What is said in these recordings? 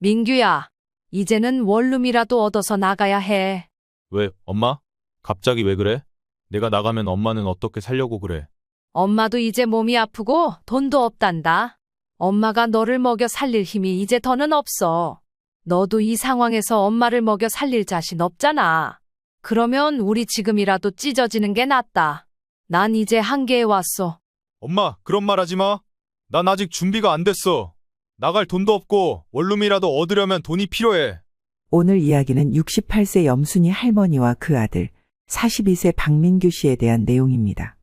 민규야, 이제는 원룸이라도 얻어서 나가야 해. 왜, 엄마? 갑자기 왜 그래? 내가 나가면 엄마는 어떻게 살려고 그래? 엄마도 이제 몸이 아프고 돈도 없단다. 엄마가 너를 먹여 살릴 힘이 이제 더는 없어. 너도 이 상황에서 엄마를 먹여 살릴 자신 없잖아. 그러면 우리 지금이라도 찢어지는 게 낫다. 난 이제 한계에 왔어. 엄마, 그런 말 하지 마. 난 아직 준비가 안 됐어. 나갈 돈도 없고 원룸이라도 얻으려면 돈이 필요해. 오늘 이야기는 68세 염순이 할머니와 그 아들 42세 박민규 씨에 대한 내용입니다.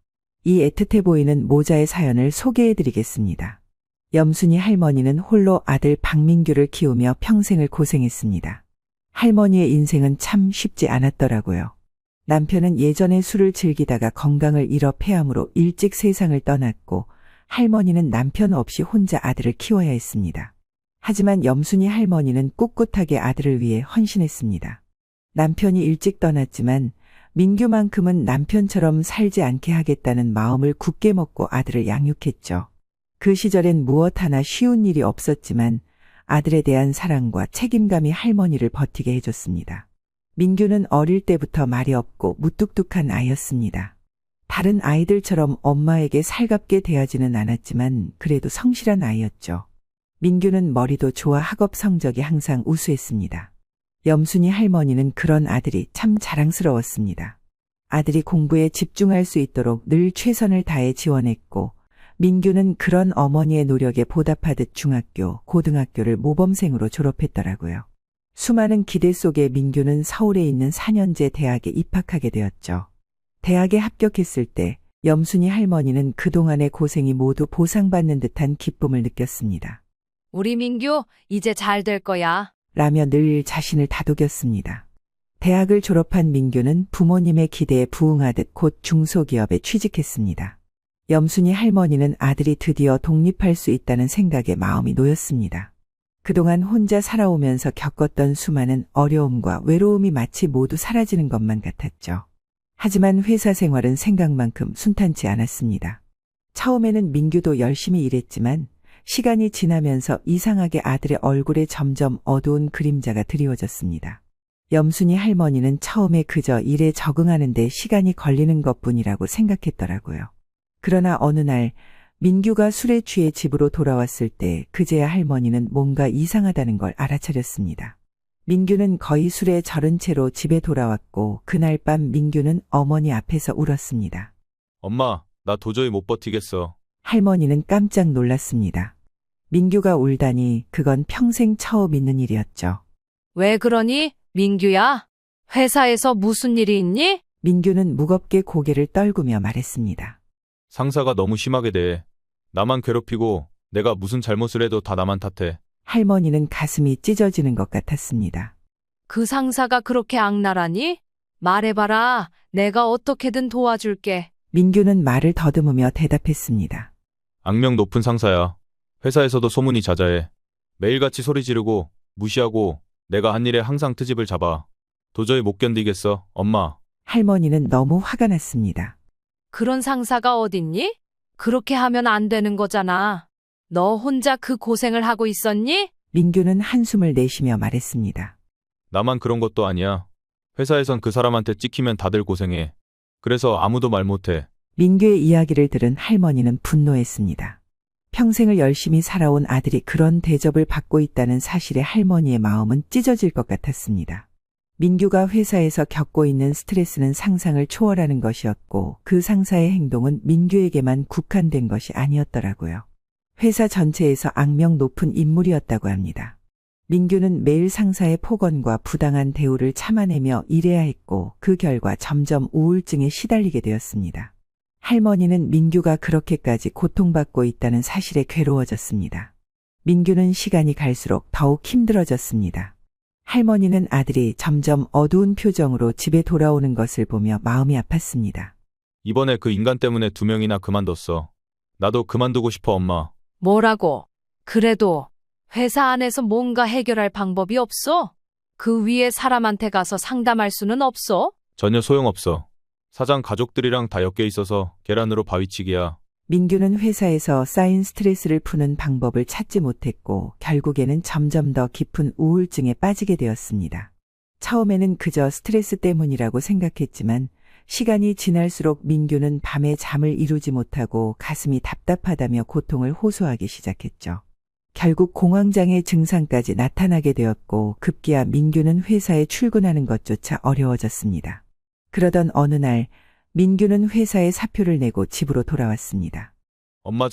이 애틋해 보이는 모자의 사연을 소개해 드리겠습니다. 염순이 할머니는 홀로 아들 박민규를 키우며 평생을 고생했습니다. 할머니의 인생은 참 쉽지 않았더라고요. 남편은 예전에 술을 즐기다가 건강을 잃어 폐암으로 일찍 세상을 떠났고 할머니는 남편 없이 혼자 아들을 키워야 했습니다. 하지만 염순이 할머니는 꿋꿋하게 아들을 위해 헌신했습니다. 남편이 일찍 떠났지만 민규만큼은 남편처럼 살지 않게 하겠다는 마음을 굳게 먹고 아들을 양육했죠. 그 시절엔 무엇 하나 쉬운 일이 없었지만 아들에 대한 사랑과 책임감이 할머니를 버티게 해줬습니다. 민규는 어릴 때부터 말이 없고 무뚝뚝한 아이였습니다. 다른 아이들처럼 엄마에게 살갑게 대하지는 않았지만 그래도 성실한 아이였죠. 민규는 머리도 좋아 학업 성적이 항상 우수했습니다. 염순이 할머니는 그런 아들이 참 자랑스러웠습니다. 아들이 공부에 집중할 수 있도록 늘 최선을 다해 지원했고 민규는 그런 어머니의 노력에 보답하듯 중학교, 고등학교를 모범생으로 졸업했더라고요. 수많은 기대 속에 민규는 서울에 있는 4년제 대학에 입학하게 되었죠. 대학에 합격했을 때 염순이 할머니는 그동안의 고생이 모두 보상받는 듯한 기쁨을 느꼈습니다. 우리 민규, 이제 잘 될 거야. 라며 늘 자신을 다독였습니다. 대학을 졸업한 민규는 부모님의 기대에 부응하듯 곧 중소기업에 취직했습니다. 염순이 할머니는 아들이 드디어 독립할 수 있다는 생각에 마음이 놓였습니다. 그동안 혼자 살아오면서 겪었던 수많은 어려움과 외로움이 마치 모두 사라지는 것만 같았죠. 하지만 회사 생활은 생각만큼 순탄치 않았습니다. 처음에는 민규도 열심히 일했지만 시간이 지나면서 이상하게 아들의 얼굴에 점점 어두운 그림자가 드리워졌습니다. 염순이 할머니는 처음에 그저 일에 적응하는 데 시간이 걸리는 것뿐이라고 생각했더라고요. 그러나 어느 날 민규가 술에 취해 집으로 돌아왔을 때 그제야 할머니는 뭔가 이상하다는 걸 알아차렸습니다. 민규는 거의 술에 절은 채로 집에 돌아왔고 그날 밤 민규는 어머니 앞에서 울었습니다. 엄마, 나 도저히 못 버티겠어. 할머니는 깜짝 놀랐습니다. 민규가 울다니 그건 평생 처음 있는 일이었죠. 왜 그러니, 민규야? 회사에서 무슨 일이 있니? 민규는 무겁게 고개를 떨구며 말했습니다. 상사가 너무 심하게 대해. 나만 괴롭히고 내가 무슨 잘못을 해도 다 나만 탓해. 할머니는 가슴이 찢어지는 것 같았습니다. 그 상사가 그렇게 악랄하니? 말해봐라. 내가 어떻게든 도와줄게. 민규는 말을 더듬으며 대답했습니다. 악명 높은 상사야. 회사에서도 소문이 자자해. 매일같이 소리 지르고 무시하고 내가 한 일에 항상 트집을 잡아. 도저히 못 견디겠어, 엄마. 할머니는 너무 화가 났습니다. 그런 상사가 어딨니? 그렇게 하면 안 되는 거잖아. 너 혼자 그 고생을 하고 있었니? 민규는 한숨을 내쉬며 말했습니다. 나만 그런 것도 아니야. 회사에선 그 사람한테 찍히면 다들 고생해. 그래서 아무도 말 못해. 민규의 이야기를 들은 할머니는 분노했습니다. 평생을 열심히 살아온 아들이 그런 대접을 받고 있다는 사실에 할머니의 마음은 찢어질 것 같았습니다. 민규가 회사에서 겪고 있는 스트레스는 상상을 초월하는 것이었고 그 상사의 행동은 민규에게만 국한된 것이 아니었더라고요. 회사 전체에서 악명 높은 인물이었다고 합니다. 민규는 매일 상사의 폭언과 부당한 대우를 참아내며 일해야 했고 그 결과 점점 우울증에 시달리게 되었습니다. 할머니는 민규가 그렇게까지 고통받고 있다는 사실에 괴로워졌습니다. 민규는 시간이 갈수록 더욱 힘들어졌습니다. 할머니는 아들이 점점 어두운 표정으로 집에 돌아오는 것을 보며 마음이 아팠습니다. 이번에 그 인간 때문에 2명이나 그만뒀어. 나도 그만두고 싶어, 엄마. 뭐라고? 그래도 회사 안에서 뭔가 해결할 방법이 없어? 그 위에 사람한테 가서 상담할 수는 없어? 전혀 소용없어. 사장 가족들이랑 다 엮여 있어서 계란으로 바위치기야. 민규는 회사에서 쌓인 스트레스를 푸는 방법을 찾지 못했고 결국에는 점점 더 깊은 우울증에 빠지게 되었습니다. 처음에는 그저 스트레스 때문이라고 생각했지만 시간이 지날수록 민규는 밤에 잠을 이루지 못하고 가슴이 답답하다며 고통을 호소하기 시작했죠. 결국 공황장애 증상까지 나타나게 되었고 급기야 민규는 회사에 출근하는 것조차 어려워졌습니다. 그러던 어느 날 민규는 회사에 사표를 내고 집으로 돌아왔습니다. 엄마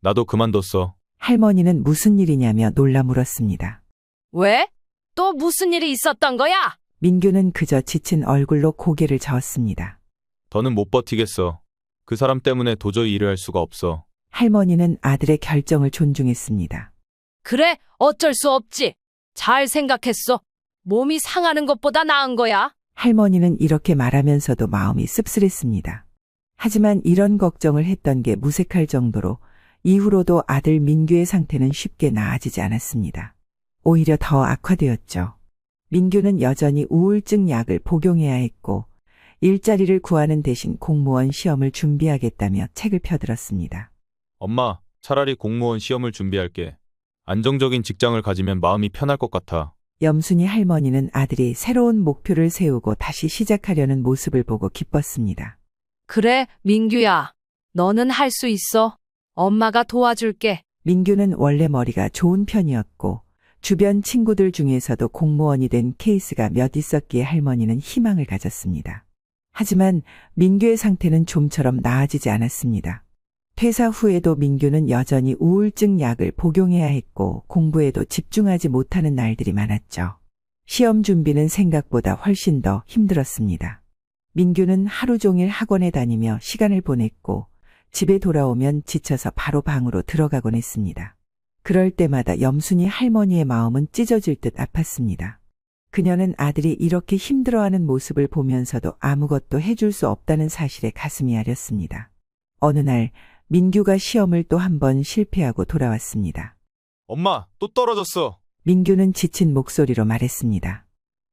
나도 그만뒀어. 할머니는 무슨 일이냐며 놀라 물었습니다. 왜? 또 무슨 일이 있었던 거야? 민규는 그저 지친 얼굴로 고개를 저었습니다. 더는 못 버티겠어. 그 사람 때문에 도저히 일을 할 수가 없어. 할머니는 아들의 결정을 존중했습니다. 그래, 어쩔 수 없지. 잘 생각했어. 몸이 상하는 것보다 나은 거야. 할머니는 이렇게 말하면서도 마음이 씁쓸했습니다. 하지만 이런 걱정을 했던 게 무색할 정도로 이후로도 아들 민규의 상태는 쉽게 나아지지 않았습니다. 오히려 더 악화되었죠. 민규는 여전히 우울증 약을 복용해야 했고 일자리를 구하는 대신 공무원 시험을 준비하겠다며 책을 펴들었습니다. 엄마, 차라리 공무원 시험을 준비할게. 안정적인 직장을 가지면 마음이 편할 것 같아. 염순이 할머니는 아들이 새로운 목표를 세우고 다시 시작하려는 모습을 보고 기뻤습니다. 그래, 민규야. 너는 할 수 있어. 엄마가 도와줄게. 민규는 원래 머리가 좋은 편이었고 주변 친구들 중에서도 공무원이 된 케이스가 몇 있었기에 할머니는 희망을 가졌습니다. 하지만 민규의 상태는 좀처럼 나아지지 않았습니다. 퇴사 후에도 민규는 여전히 우울증 약을 복용해야 했고 공부에도 집중하지 못하는 날들이 많았죠. 시험 준비는 생각보다 훨씬 더 힘들었습니다. 민규는 하루 종일 학원에 다니며 시간을 보냈고 집에 돌아오면 지쳐서 바로 방으로 들어가곤 했습니다. 그럴 때마다 염순이 할머니의 마음은 찢어질 듯 아팠습니다. 그녀는 아들이 이렇게 힘들어하는 모습을 보면서도 아무것도 해줄 수 없다는 사실에 가슴이 아렸습니다. 어느 날 민규가 시험을 또 한 번 실패하고 돌아왔습니다. 엄마, 또 떨어졌어. 민규는 지친 목소리로 말했습니다.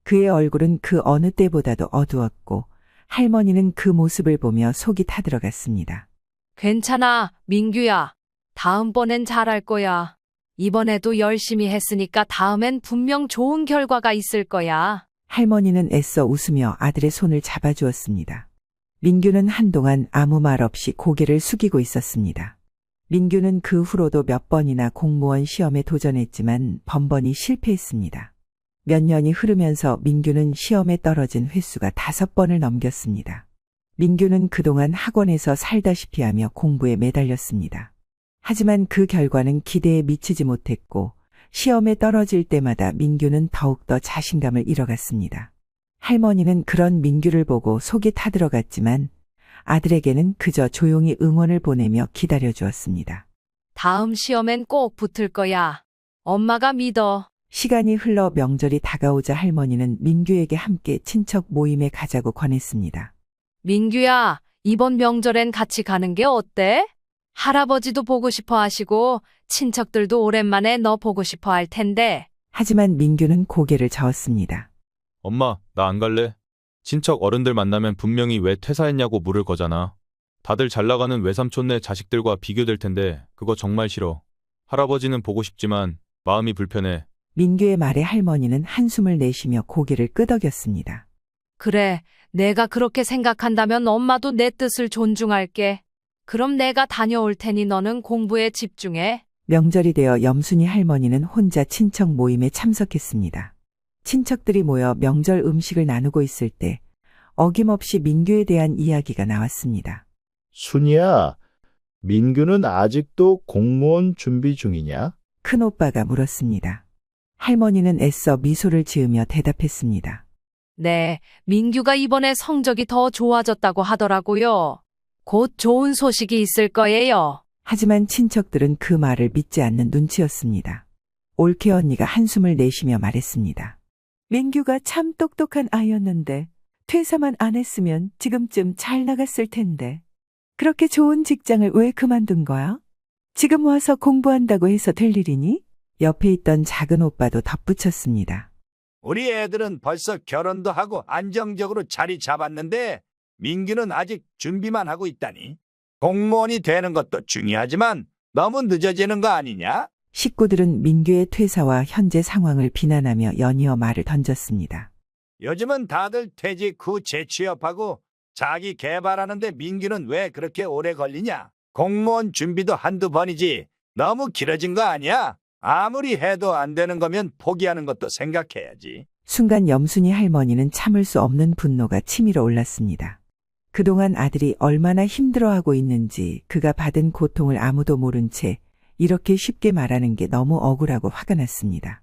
그의 얼굴은 그 어느 때보다도 어두웠고 할머니는 그 모습을 보며 속이 타들어갔습니다. 괜찮아, 민규야. 다음번엔 잘할 거야. 이번에도 열심히 했으니까 다음엔 분명 좋은 결과가 있을 거야. 할머니는 애써 웃으며 아들의 손을 잡아주었습니다. 민규는 한동안 아무 말 없이 고개를 숙이고 있었습니다. 민규는 그 후로도 몇 번이나 공무원 시험에 도전했지만 번번이 실패했습니다. 몇 년이 흐르면서 민규는 시험에 떨어진 횟수가 5번을 넘겼습니다. 민규는 그동안 학원에서 살다시피 하며 공부에 매달렸습니다. 하지만 그 결과는 기대에 미치지 못했고 시험에 떨어질 때마다 민규는 더욱더 자신감을 잃어갔습니다. 할머니는 그런 민규를 보고 속이 타들어갔지만 아들에게는 그저 조용히 응원을 보내며 기다려주었습니다. 다음 시험엔 꼭 붙을 거야. 엄마가 믿어. 시간이 흘러 명절이 다가오자 할머니는 민규에게 함께 친척 모임에 가자고 권했습니다. 민규야, 이번 명절엔 같이 가는 게 어때? 할아버지도 보고 싶어 하시고 친척들도 오랜만에 너 보고 싶어 할 텐데. 하지만 민규는 고개를 저었습니다. 엄마, 나 안 갈래. 친척 어른들 만나면 분명히 왜 퇴사했냐고 물을 거잖아. 다들 잘 나가는 외삼촌네 자식들과 비교될 텐데 그거 정말 싫어. 할아버지는 보고 싶지만 마음이 불편해. 민규의 말에 할머니는 한숨을 내쉬며 고개를 끄덕였습니다. 그래, 내가 그렇게 생각한다면 엄마도 내 뜻을 존중할게. 그럼 내가 다녀올 테니 너는 공부에 집중해. 명절이 되어 염순이 할머니는 혼자 친척 모임에 참석했습니다. 친척들이 모여 명절 음식을 나누고 있을 때 어김없이 민규에 대한 이야기가 나왔습니다. 순이야, 민규는 아직도 공무원 준비 중이냐? 큰오빠가 물었습니다. 할머니는 애써 미소를 지으며 대답했습니다. 네, 민규가 이번에 성적이 더 좋아졌다고 하더라고요. 곧 좋은 소식이 있을 거예요. 하지만 친척들은 그 말을 믿지 않는 눈치였습니다. 올케 언니가 한숨을 내쉬며 말했습니다. 민규가 참 똑똑한 아이였는데 퇴사만 안 했으면 지금쯤 잘 나갔을 텐데. 그렇게 좋은 직장을 왜 그만둔 거야? 지금 와서 공부한다고 해서 될 일이니? 옆에 있던 작은 오빠도 덧붙였습니다. 우리 애들은 벌써 결혼도 하고 안정적으로 자리 잡았는데 민규는 아직 준비만 하고 있다니. 공무원이 되는 것도 중요하지만 너무 늦어지는 거 아니냐? 식구들은 민규의 퇴사와 현재 상황을 비난하며 연이어 말을 던졌습니다. 요즘은 다들 퇴직 후 재취업하고 자기 개발하는데 민규는 왜 그렇게 오래 걸리냐? 공무원 준비도 한두 번이지 너무 길어진 거 아니야? 아무리 해도 안 되는 거면 포기하는 것도 생각해야지. 순간 염순이 할머니는 참을 수 없는 분노가 치밀어 올랐습니다. 그동안 아들이 얼마나 힘들어하고 있는지 그가 받은 고통을 아무도 모른 채 이렇게 쉽게 말하는 게 너무 억울하고 화가 났습니다.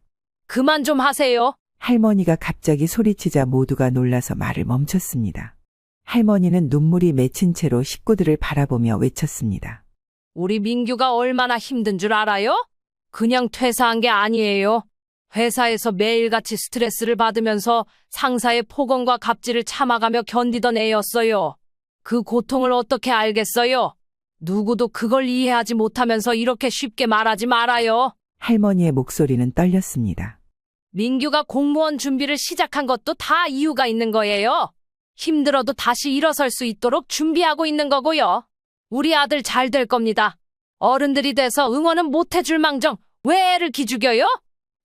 그만 좀 하세요. 할머니가 갑자기 소리치자 모두가 놀라서 말을 멈췄습니다. 할머니는 눈물이 맺힌 채로 식구들을 바라보며 외쳤습니다. 우리 민규가 얼마나 힘든 줄 알아요? 그냥 퇴사한 게 아니에요. 회사에서 매일같이 스트레스를 받으면서 상사의 폭언과 갑질을 참아가며 견디던 애였어요. 그 고통을 어떻게 알겠어요? 누구도 그걸 이해하지 못하면서 이렇게 쉽게 말하지 말아요. 할머니의 목소리는 떨렸습니다. 민규가 공무원 준비를 시작한 것도 다 이유가 있는 거예요. 힘들어도 다시 일어설 수 있도록 준비하고 있는 거고요. 우리 아들 잘 될 겁니다. 어른들이 돼서 응원은 못 해줄 망정 왜 애를 기죽여요?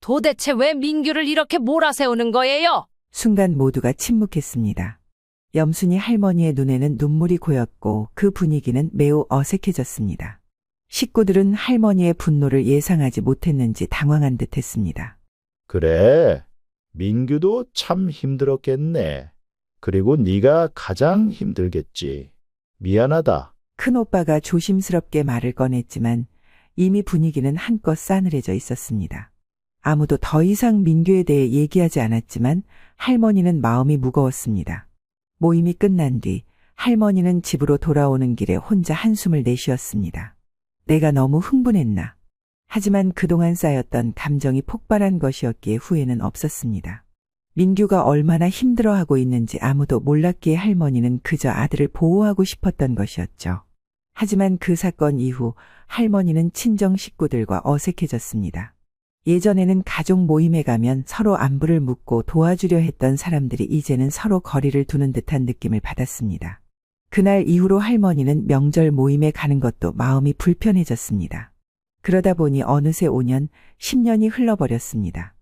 도대체 왜 민규를 이렇게 몰아세우는 거예요? 순간 모두가 침묵했습니다. 염순이 할머니의 눈에는 눈물이 고였고 그 분위기는 매우 어색해졌습니다. 식구들은 할머니의 분노를 예상하지 못했는지 당황한 듯했습니다. 그래, 민규도 참 힘들었겠네. 그리고 네가 가장 힘들겠지. 미안하다. 큰오빠가 조심스럽게 말을 꺼냈지만 이미 분위기는 한껏 싸늘해져 있었습니다. 아무도 더 이상 민규에 대해 얘기하지 않았지만 할머니는 마음이 무거웠습니다. 모임이 끝난 뒤 할머니는 집으로 돌아오는 길에 혼자 한숨을 내쉬었습니다. 내가 너무 흥분했나. 하지만 그동안 쌓였던 감정이 폭발한 것이었기에 후회는 없었습니다. 민규가 얼마나 힘들어하고 있는지 아무도 몰랐기에 할머니는 그저 아들을 보호하고 싶었던 것이었죠. 하지만 그 사건 이후 할머니는 친정 식구들과 어색해졌습니다. 예전에는 가족 모임에 가면 서로 안부를 묻고 도와주려 했던 사람들이 이제는 서로 거리를 두는 듯한 느낌을 받았습니다. 그날 이후로 할머니는 명절 모임에 가는 것도 마음이 불편해졌습니다. 그러다 보니 어느새 5년, 10년이 흘러버렸습니다.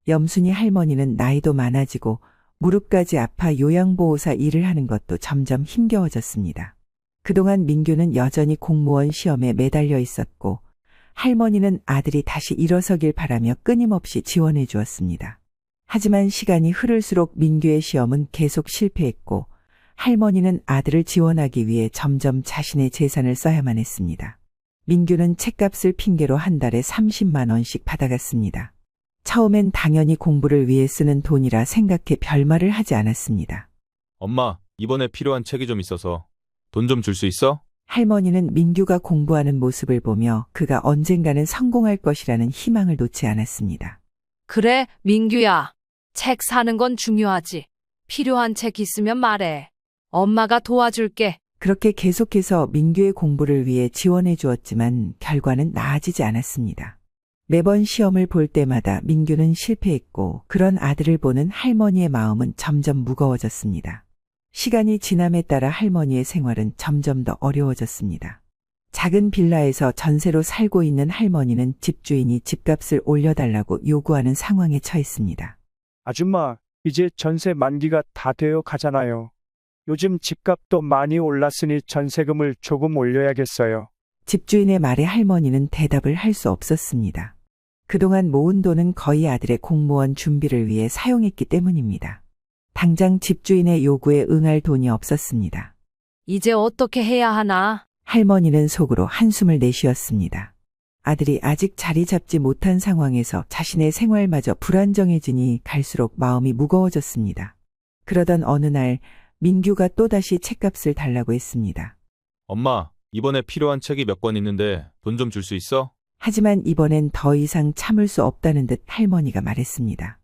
염순이 할머니는 나이도 많아지고 무릎까지 아파 요양보호사 일을 하는 것도 점점 힘겨워졌습니다. 그동안 민규는 여전히 공무원 시험에 매달려 있었고 할머니는 아들이 다시 일어서길 바라며 끊임없이 지원해 주었습니다. 하지만 시간이 흐를수록 민규의 시험은 계속 실패했고 할머니는 아들을 지원하기 위해 점점 자신의 재산을 써야만 했습니다. 민규는 책값을 핑계로 한 달에 30만 원씩 받아갔습니다. 처음엔 당연히 공부를 위해 쓰는 돈이라 생각해 별말을 하지 않았습니다. 엄마, 이번에 필요한 책이 좀 있어서 돈 좀 줄 수 있어? 할머니는 민규가 공부하는 모습을 보며 그가 언젠가는 성공할 것이라는 희망을 놓지 않았습니다. 그래, 민규야. 책 사는 건 중요하지. 필요한 책 있으면 말해. 엄마가 도와줄게. 그렇게 계속해서 민규의 공부를 위해 지원해 주었지만 결과는 나아지지 않았습니다. 매번 시험을 볼 때마다 민규는 실패했고 그런 아들을 보는 할머니의 마음은 점점 무거워졌습니다. 시간이 지남에 따라 할머니의 생활은 점점 더 어려워졌습니다. 작은 빌라에서 전세로 살고 있는 할머니는 집주인이 집값을 올려달라고 요구하는 상황에 처했습니다. 아줌마, 이제 전세 만기가 다 되어 가잖아요. 요즘 집값도 많이 올랐으니 전세금을 조금 올려야겠어요. 집주인의 말에 할머니는 대답을 할 수 없었습니다. 그동안 모은 돈은 거의 아들의 공무원 준비를 위해 사용했기 때문입니다. 당장 집주인의 요구에 응할 돈이 없었습니다. 이제 어떻게 해야 하나? 할머니는 속으로 한숨을 내쉬었습니다. 아들이 아직 자리 잡지 못한 상황에서 자신의 생활마저 불안정해지니 갈수록 마음이 무거워졌습니다. 그러던 어느 날 민규가 또다시 책값을 달라고 했습니다. 엄마, 이번에 필요한 책이 몇 권 있는데 돈 좀 줄 수 있어? 하지만 이번엔 더 이상 참을 수 없다는 듯 할머니가 말했습니다.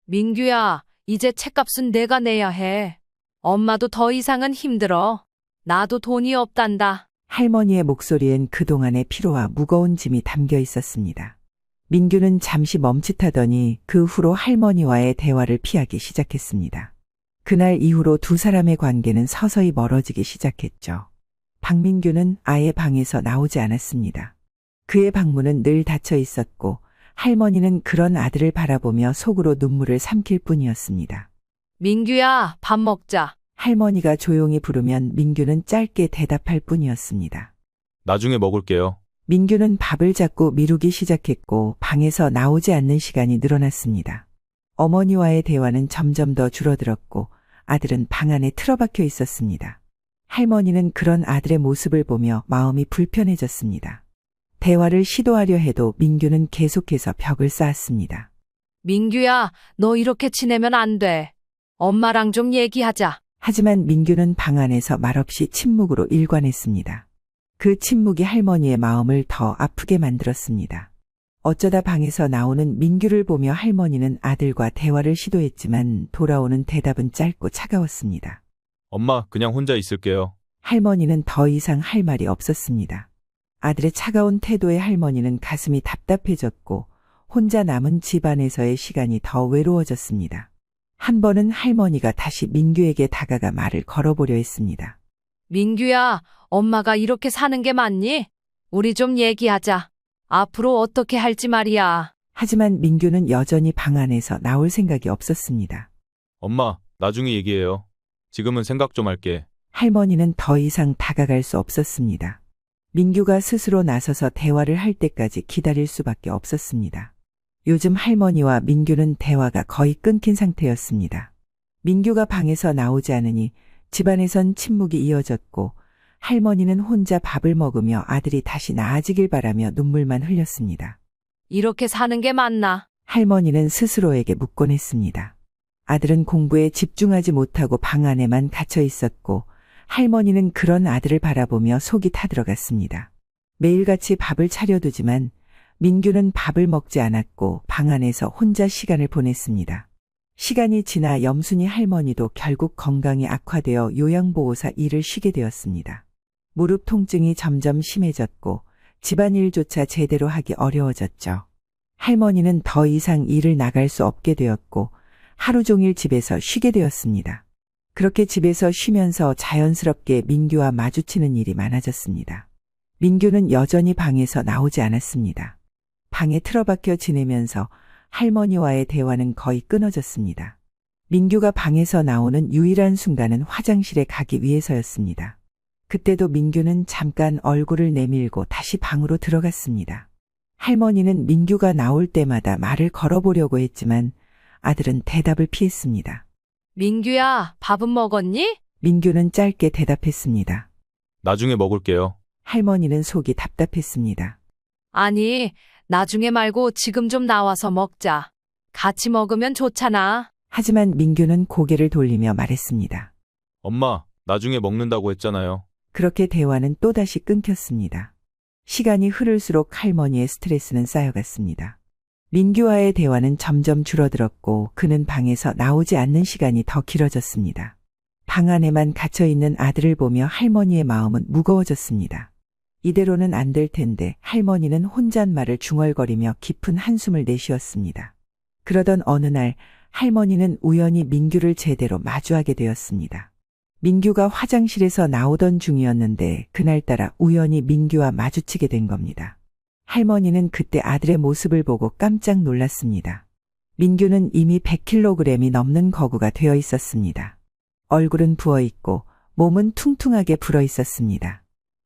민규야, 이제 책값은 내가 내야 해. 엄마도 더 이상은 힘들어. 나도 돈이 없단다. 할머니의 목소리엔 그동안의 피로와 무거운 짐이 담겨 있었습니다. 민규는 잠시 멈칫하더니 그 후로 할머니와의 대화를 피하기 시작했습니다. 그날 이후로 두 사람의 관계는 서서히 멀어지기 시작했죠. 박민규는 아예 방에서 나오지 않았습니다. 그의 방문은 늘 닫혀 있었고 할머니는 그런 아들을 바라보며 속으로 눈물을 삼킬 뿐이었습니다. 민규야, 밥 먹자. 할머니가 조용히 부르면 민규는 짧게 대답할 뿐이었습니다. 나중에 먹을게요. 민규는 밥을 자꾸 미루기 시작했고 방에서 나오지 않는 시간이 늘어났습니다. 어머니와의 대화는 점점 더 줄어들었고 아들은 방 안에 틀어박혀 있었습니다. 할머니는 그런 아들의 모습을 보며 마음이 불편해졌습니다. 대화를 시도하려 해도 민규는 계속해서 벽을 쌓았습니다. 민규야, 너 이렇게 지내면 안 돼. 엄마랑 좀 얘기하자. 하지만 민규는 방 안에서 말없이 침묵으로 일관했습니다. 그 침묵이 할머니의 마음을 더 아프게 만들었습니다. 어쩌다 방에서 나오는 민규를 보며 할머니는 아들과 대화를 시도했지만 돌아오는 대답은 짧고 차가웠습니다. 엄마, 그냥 혼자 있을게요. 할머니는 더 이상 할 말이 없었습니다. 아들의 차가운 태도에 할머니는 가슴이 답답해졌고 혼자 남은 집안에서의 시간이 더 외로워졌습니다. 한 번은 할머니가 다시 민규에게 다가가 말을 걸어보려 했습니다. 민규야, 엄마가 이렇게 사는 게 맞니? 우리 좀 얘기하자. 앞으로 어떻게 할지 말이야. 하지만 민규는 여전히 방 안에서 나올 생각이 없었습니다. 엄마, 나중에 얘기해요. 지금은 생각 좀 할게. 할머니는 더 이상 다가갈 수 없었습니다. 민규가 스스로 나서서 대화를 할 때까지 기다릴 수밖에 없었습니다. 요즘 할머니와 민규는 대화가 거의 끊긴 상태였습니다. 민규가 방에서 나오지 않으니 집안에선 침묵이 이어졌고 할머니는 혼자 밥을 먹으며 아들이 다시 나아지길 바라며 눈물만 흘렸습니다. 이렇게 사는 게 맞나? 할머니는 스스로에게 묻곤 했습니다. 아들은 공부에 집중하지 못하고 방 안에만 갇혀 있었고 할머니는 그런 아들을 바라보며 속이 타들어갔습니다. 매일같이 밥을 차려두지만 민규는 밥을 먹지 않았고 방 안에서 혼자 시간을 보냈습니다. 시간이 지나 염순이 할머니도 결국 건강이 악화되어 요양보호사 일을 쉬게 되었습니다. 무릎 통증이 점점 심해졌고 집안일조차 제대로 하기 어려워졌죠. 할머니는 더 이상 일을 나갈 수 없게 되었고 하루 종일 집에서 쉬게 되었습니다. 그렇게 집에서 쉬면서 자연스럽게 민규와 마주치는 일이 많아졌습니다. 민규는 여전히 방에서 나오지 않았습니다. 방에 틀어박혀 지내면서 할머니와의 대화는 거의 끊어졌습니다. 민규가 방에서 나오는 유일한 순간은 화장실에 가기 위해서였습니다. 그때도 민규는 잠깐 얼굴을 내밀고 다시 방으로 들어갔습니다. 할머니는 민규가 나올 때마다 말을 걸어보려고 했지만 아들은 대답을 피했습니다. 민규야, 밥은 먹었니? 민규는 짧게 대답했습니다. 나중에 먹을게요. 할머니는 속이 답답했습니다. 아니, 나중에 말고 지금 좀 나와서 먹자. 같이 먹으면 좋잖아. 하지만 민규는 고개를 돌리며 말했습니다. 엄마, 나중에 먹는다고 했잖아요. 그렇게 대화는 또다시 끊겼습니다. 시간이 흐를수록 할머니의 스트레스는 쌓여갔습니다. 민규와의 대화는 점점 줄어들었고 그는 방에서 나오지 않는 시간이 더 길어졌습니다. 방 안에만 갇혀있는 아들을 보며 할머니의 마음은 무거워졌습니다. 이대로는 안 될 텐데 할머니는 혼잣말을 중얼거리며 깊은 한숨을 내쉬었습니다. 그러던 어느 날 할머니는 우연히 민규를 제대로 마주하게 되었습니다. 민규가 화장실에서 나오던 중이었는데 그날따라 우연히 민규와 마주치게 된 겁니다. 할머니는 그때 아들의 모습을 보고 깜짝 놀랐습니다. 민규는 이미 100kg이 넘는 거구가 되어 있었습니다. 얼굴은 부어있고 몸은 퉁퉁하게 불어 있었습니다.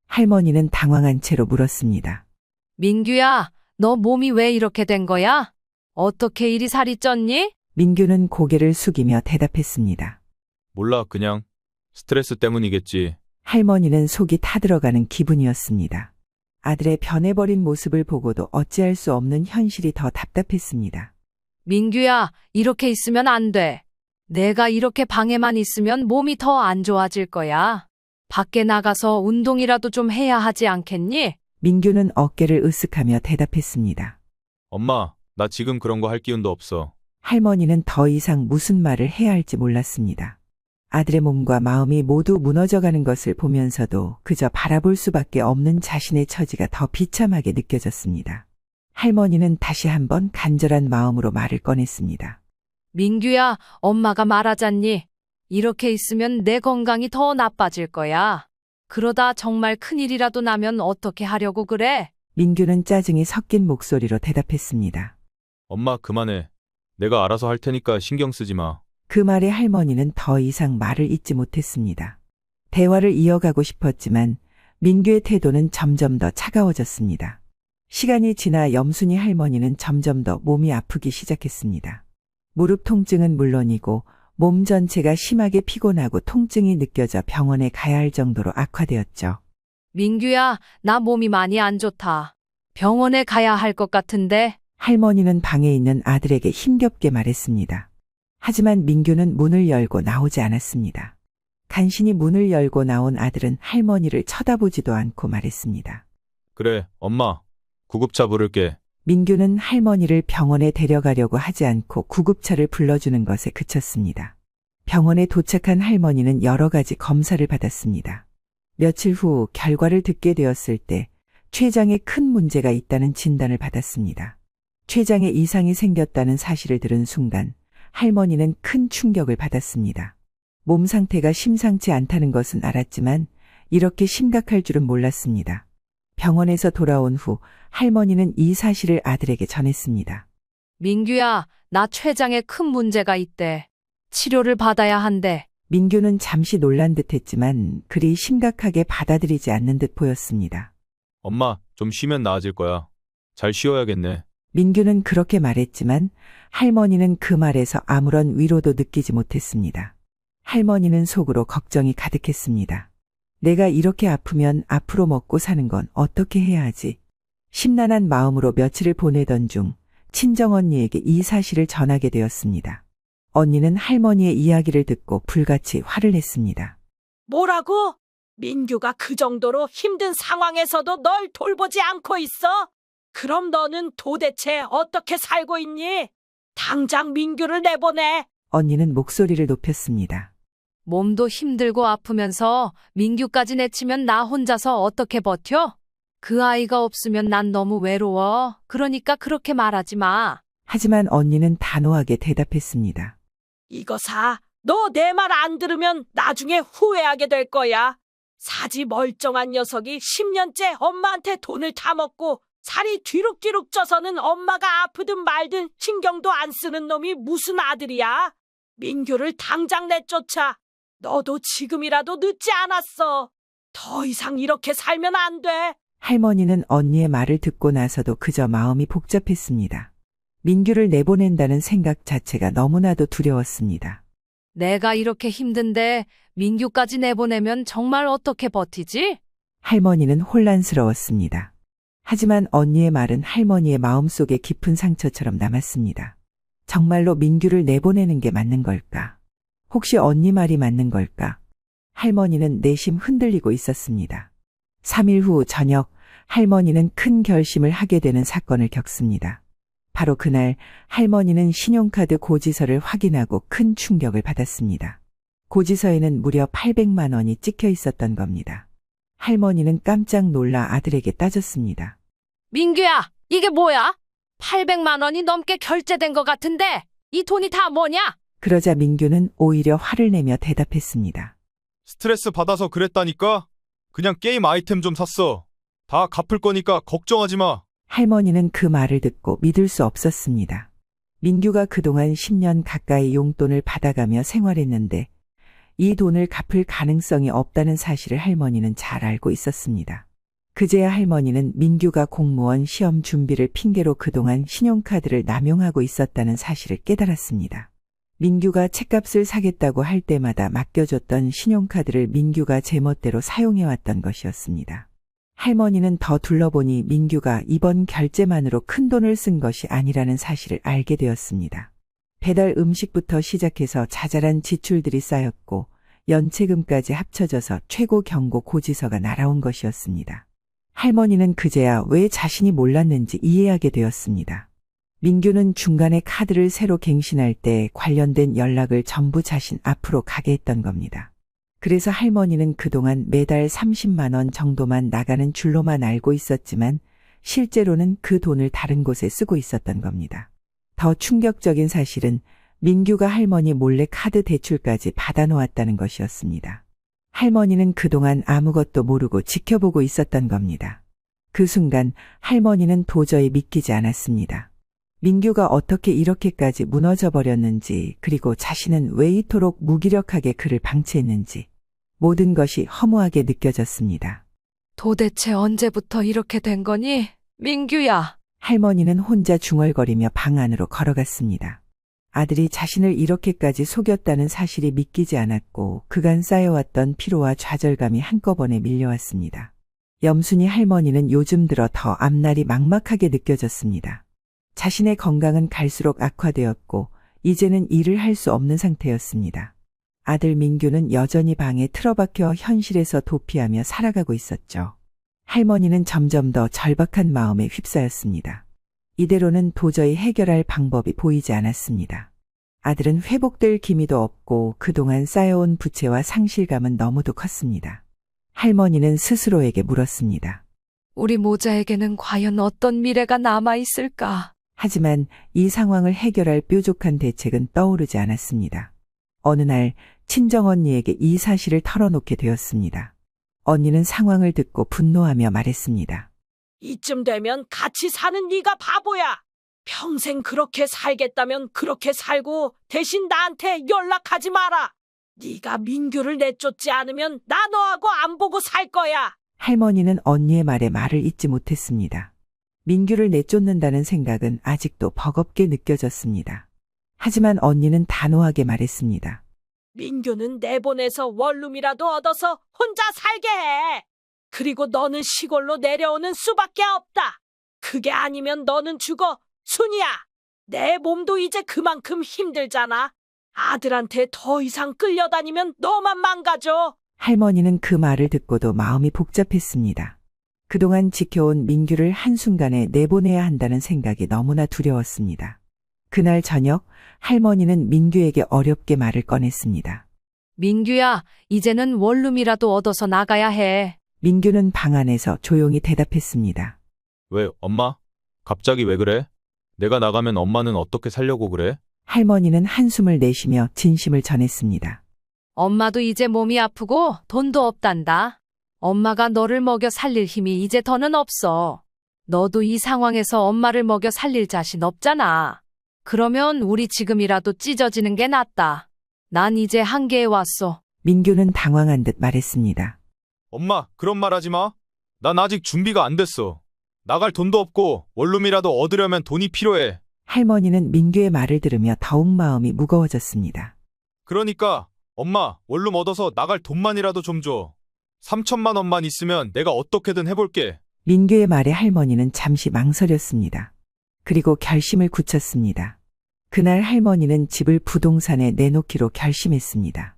할머니는 당황한 채로 물었습니다. 민규야, 너 몸이 왜 이렇게 된 거야? 어떻게 이리 살이 쪘니? 민규는 고개를 숙이며 대답했습니다. 몰라, 그냥 스트레스 때문이겠지. 할머니는 속이 타들어가는 기분이었습니다. 아들의 변해버린 모습을 보고도 어찌할 수 없는 현실이 더 답답했습니다. 민규야, 이렇게 있으면 안 돼. 내가 이렇게 방에만 있으면 몸이 더 안 좋아질 거야. 밖에 나가서 운동이라도 좀 해야 하지 않겠니? 민규는 어깨를 으쓱하며 대답했습니다. 엄마, 나 지금 그런 거 할 기운도 없어. 할머니는 더 이상 무슨 말을 해야 할지 몰랐습니다. 아들의 몸과 마음이 모두 무너져가는 것을 보면서도 그저 바라볼 수밖에 없는 자신의 처지가 더 비참하게 느껴졌습니다. 할머니는 다시 한번 간절한 마음으로 말을 꺼냈습니다. 민규야, 엄마가 말하잖니. 이렇게 있으면 내 건강이 더 나빠질 거야. 그러다 정말 큰일이라도 나면 어떻게 하려고 그래? 민규는 짜증이 섞인 목소리로 대답했습니다. 엄마, 그만해. 내가 알아서 할 테니까 신경 쓰지 마. 그 말에 할머니는 더 이상 말을 잇지 못했습니다. 대화를 이어가고 싶었지만 민규의 태도는 점점 더 차가워졌습니다. 시간이 지나 염순이 할머니는 점점 더 몸이 아프기 시작했습니다. 무릎 통증은 물론이고 몸 전체가 심하게 피곤하고 통증이 느껴져 병원에 가야 할 정도로 악화되었죠. 민규야, 나 몸이 많이 안 좋다. 병원에 가야 할 것 같은데. 할머니는 방에 있는 아들에게 힘겹게 말했습니다. 하지만 민규는 문을 열고 나오지 않았습니다. 간신히 문을 열고 나온 아들은 할머니를 쳐다보지도 않고 말했습니다. 그래, 엄마. 구급차 부를게. 민규는 할머니를 병원에 데려가려고 하지 않고 구급차를 불러주는 것에 그쳤습니다. 병원에 도착한 할머니는 여러 가지 검사를 받았습니다. 며칠 후 결과를 듣게 되었을 때 췌장에 큰 문제가 있다는 진단을 받았습니다. 췌장에 이상이 생겼다는 사실을 들은 순간 할머니는 큰 충격을 받았습니다. 몸 상태가 심상치 않다는 것은 알았지만 이렇게 심각할 줄은 몰랐습니다. 병원에서 돌아온 후 할머니는 이 사실을 아들에게 전했습니다. 민규야, 나 췌장에 큰 문제가 있대. 치료를 받아야 한대. 민규는 잠시 놀란 듯 했지만 그리 심각하게 받아들이지 않는 듯 보였습니다. 엄마, 좀 쉬면 나아질 거야. 잘 쉬어야겠네. 민규는 그렇게 말했지만 할머니는 그 말에서 아무런 위로도 느끼지 못했습니다. 할머니는 속으로 걱정이 가득했습니다. 내가 이렇게 아프면 앞으로 먹고 사는 건 어떻게 해야 하지? 심란한 마음으로 며칠을 보내던 중 친정언니에게 이 사실을 전하게 되었습니다. 언니는 할머니의 이야기를 듣고 불같이 화를 냈습니다. 뭐라고? 민규가 그 정도로 힘든 상황에서도 널 돌보지 않고 있어? 그럼 너는 도대체 어떻게 살고 있니? 당장 민규를 내보내. 언니는 목소리를 높였습니다. 몸도 힘들고 아프면서 민규까지 내치면 나 혼자서 어떻게 버텨? 그 아이가 없으면 난 너무 외로워. 그러니까 그렇게 말하지 마. 하지만 언니는 단호하게 대답했습니다. 이거 사. 너 내 말 안 들으면 나중에 후회하게 될 거야. 사지 멀쩡한 녀석이 10년째 엄마한테 돈을 타먹고 살이 뒤룩뒤룩 쪄서는 엄마가 아프든 말든 신경도 안 쓰는 놈이 무슨 아들이야. 민규를 당장 내쫓아. 너도 지금이라도 늦지 않았어. 더 이상 이렇게 살면 안 돼. 할머니는 언니의 말을 듣고 나서도 그저 마음이 복잡했습니다. 민규를 내보낸다는 생각 자체가 너무나도 두려웠습니다. 내가 이렇게 힘든데 민규까지 내보내면 정말 어떻게 버티지? 할머니는 혼란스러웠습니다. 하지만 언니의 말은 할머니의 마음속에 깊은 상처처럼 남았습니다. 정말로 민규를 내보내는 게 맞는 걸까? 혹시 언니 말이 맞는 걸까? 할머니는 내심 흔들리고 있었습니다. 3일 후 저녁, 할머니는 큰 결심을 하게 되는 사건을 겪습니다. 바로 그날 할머니는 신용카드 고지서를 확인하고 큰 충격을 받았습니다. 고지서에는 무려 800만 원이 찍혀 있었던 겁니다. 할머니는 깜짝 놀라 아들에게 따졌습니다. 민규야, 이게 뭐야? 800만 원이 넘게 결제된 것 같은데 이 돈이 다 뭐냐? 그러자 민규는 오히려 화를 내며 대답했습니다. 스트레스 받아서 그랬다니까? 그냥 게임 아이템 좀 샀어. 다 갚을 거니까 걱정하지 마. 할머니는 그 말을 듣고 믿을 수 없었습니다. 민규가 그동안 10년 가까이 용돈을 받아가며 생활했는데 이 돈을 갚을 가능성이 없다는 사실을 할머니는 잘 알고 있었습니다. 그제야 할머니는 민규가 공무원 시험 준비를 핑계로 그동안 신용카드를 남용하고 있었다는 사실을 깨달았습니다. 민규가 책값을 사겠다고 할 때마다 맡겨줬던 신용카드를 민규가 제멋대로 사용해왔던 것이었습니다. 할머니는 더 둘러보니 민규가 이번 결제만으로 큰 돈을 쓴 것이 아니라는 사실을 알게 되었습니다. 배달 음식부터 시작해서 자잘한 지출들이 쌓였고 연체금까지 합쳐져서 최고 경고 고지서가 날아온 것이었습니다. 할머니는 그제야 왜 자신이 몰랐는지 이해하게 되었습니다. 민규는 중간에 카드를 새로 갱신할 때 관련된 연락을 전부 자신 앞으로 가게 했던 겁니다. 그래서 할머니는 그동안 매달 30만 원 정도만 나가는 줄로만 알고 있었지만 실제로는 그 돈을 다른 곳에 쓰고 있었던 겁니다. 더 충격적인 사실은 민규가 할머니 몰래 카드 대출까지 받아놓았다는 것이었습니다. 할머니는 그동안 아무것도 모르고 지켜보고 있었던 겁니다. 그 순간 할머니는 도저히 믿기지 않았습니다. 민규가 어떻게 이렇게까지 무너져 버렸는지, 그리고 자신은 왜 이토록 무기력하게 그를 방치했는지 모든 것이 허무하게 느껴졌습니다. 도대체 언제부터 이렇게 된 거니? 민규야. 할머니는 혼자 중얼거리며 방 안으로 걸어갔습니다. 아들이 자신을 이렇게까지 속였다는 사실이 믿기지 않았고 그간 쌓여왔던 피로와 좌절감이 한꺼번에 밀려왔습니다. 염순이 할머니는 요즘 들어 더 앞날이 막막하게 느껴졌습니다. 자신의 건강은 갈수록 악화되었고 이제는 일을 할 수 없는 상태였습니다. 아들 민규는 여전히 방에 틀어박혀 현실에서 도피하며 살아가고 있었죠. 할머니는 점점 더 절박한 마음에 휩싸였습니다. 이대로는 도저히 해결할 방법이 보이지 않았습니다. 아들은 회복될 기미도 없고 그동안 쌓여온 부채와 상실감은 너무도 컸습니다. 할머니는 스스로에게 물었습니다. 우리 모자에게는 과연 어떤 미래가 남아있을까? 하지만 이 상황을 해결할 뾰족한 대책은 떠오르지 않았습니다. 어느 날 친정언니에게 이 사실을 털어놓게 되었습니다. 언니는 상황을 듣고 분노하며 말했습니다. 이쯤 되면 같이 사는 네가 바보야. 평생 그렇게 살겠다면 그렇게 살고 대신 나한테 연락하지 마라. 네가 민규를 내쫓지 않으면 나 너하고 안 보고 살 거야. 할머니는 언니의 말에 말을 잇지 못했습니다. 민규를 내쫓는다는 생각은 아직도 버겁게 느껴졌습니다. 하지만 언니는 단호하게 말했습니다. 민규는 내보내서 원룸이라도 얻어서 혼자 살게 해. 그리고 너는 시골로 내려오는 수밖에 없다. 그게 아니면 너는 죽어. 순이야. 내 몸도 이제 그만큼 힘들잖아. 아들한테 더 이상 끌려다니면 너만 망가져. 할머니는 그 말을 듣고도 마음이 복잡했습니다. 그동안 지켜온 민규를 한순간에 내보내야 한다는 생각이 너무나 두려웠습니다. 그날 저녁 할머니는 민규에게 어렵게 말을 꺼냈습니다. 민규야, 이제는 원룸이라도 얻어서 나가야 해. 민규는 방 안에서 조용히 대답했습니다. 왜, 엄마? 갑자기 왜 그래? 내가 나가면 엄마는 어떻게 살려고 그래? 할머니는 한숨을 내쉬며 진심을 전했습니다. 엄마도 이제 몸이 아프고 돈도 없단다. 엄마가 너를 먹여 살릴 힘이 이제 더는 없어. 너도 이 상황에서 엄마를 먹여 살릴 자신 없잖아. 그러면 우리 지금이라도 찢어지는 게 낫다. 난 이제 한계에 왔어. 민규는 당황한 듯 말했습니다. 엄마, 그런 말 하지 마. 난 아직 준비가 안 됐어. 나갈 돈도 없고 원룸이라도 얻으려면 돈이 필요해. 할머니는 민규의 말을 들으며 더욱 마음이 무거워졌습니다. 그러니까 엄마, 원룸 얻어서 나갈 돈만이라도 좀 줘. 3천만 원만 있으면 내가 어떻게든 해볼게. 민규의 말에 할머니는 잠시 망설였습니다. 그리고 결심을 굳혔습니다. 그날 할머니는 집을 부동산에 내놓기로 결심했습니다.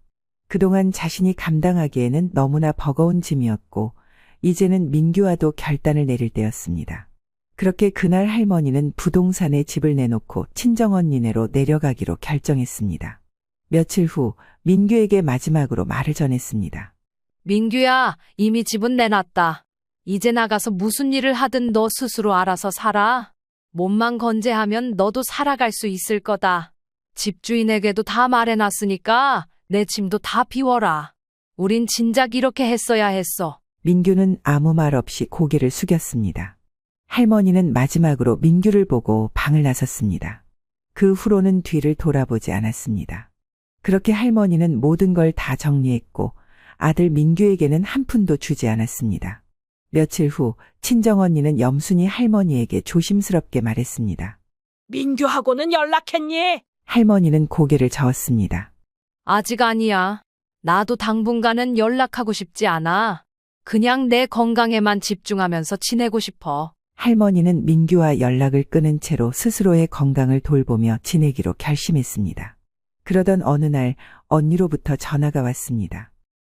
그동안 자신이 감당하기에는 너무나 버거운 짐이었고 이제는 민규와도 결단을 내릴 때였습니다. 그렇게 그날 할머니는 부동산에 집을 내놓고 친정언니네로 내려가기로 결정했습니다. 며칠 후 민규에게 마지막으로 말을 전했습니다. 민규야, 이미 집은 내놨다. 이제 나가서 무슨 일을 하든 너 스스로 알아서 살아. 몸만 건재하면 너도 살아갈 수 있을 거다. 집주인에게도 다 말해놨으니까 내 짐도 다 비워라. 우린 진작 이렇게 했어야 했어. 민규는 아무 말 없이 고개를 숙였습니다. 할머니는 마지막으로 민규를 보고 방을 나섰습니다. 그 후로는 뒤를 돌아보지 않았습니다. 그렇게 할머니는 모든 걸 다 정리했고 아들 민규에게는 한 푼도 주지 않았습니다. 며칠 후 친정언니는 염순이 할머니에게 조심스럽게 말했습니다. 민규하고는 연락했니? 할머니는 고개를 저었습니다. 아직 아니야. 나도 당분간은 연락하고 싶지 않아. 그냥 내 건강에만 집중하면서 지내고 싶어. 할머니는 민규와 연락을 끊은 채로 스스로의 건강을 돌보며 지내기로 결심했습니다. 그러던 어느 날 언니로부터 전화가 왔습니다.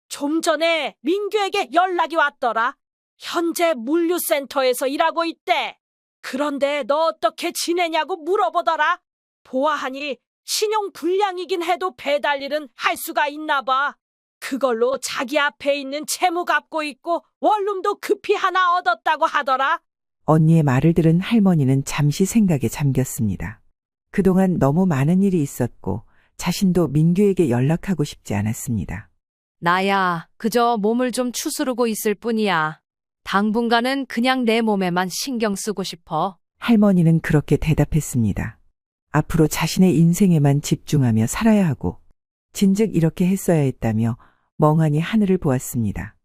좀 전에 민규에게 연락이 왔더라. 현재 물류센터에서 일하고 있대. 그런데 너 어떻게 지내냐고 물어보더라. 보아하니 신용 불량이긴 해도 배달 일은 할 수가 있나 봐. 그걸로 자기 앞에 있는 채무 갚고 있고 원룸도 급히 하나 얻었다고 하더라. 언니의 말을 들은 할머니는 잠시 생각에 잠겼습니다. 그동안 너무 많은 일이 있었고 자신도 민규에게 연락하고 싶지 않았습니다. 나야 그저 몸을 좀 추스르고 있을 뿐이야. 당분간은 그냥 내 몸에만 신경 쓰고 싶어. 할머니는 그렇게 대답했습니다. 앞으로 자신의 인생에만 집중하며 살아야 하고, 진즉 이렇게 했어야 했다며 멍하니 하늘을 보았습니다.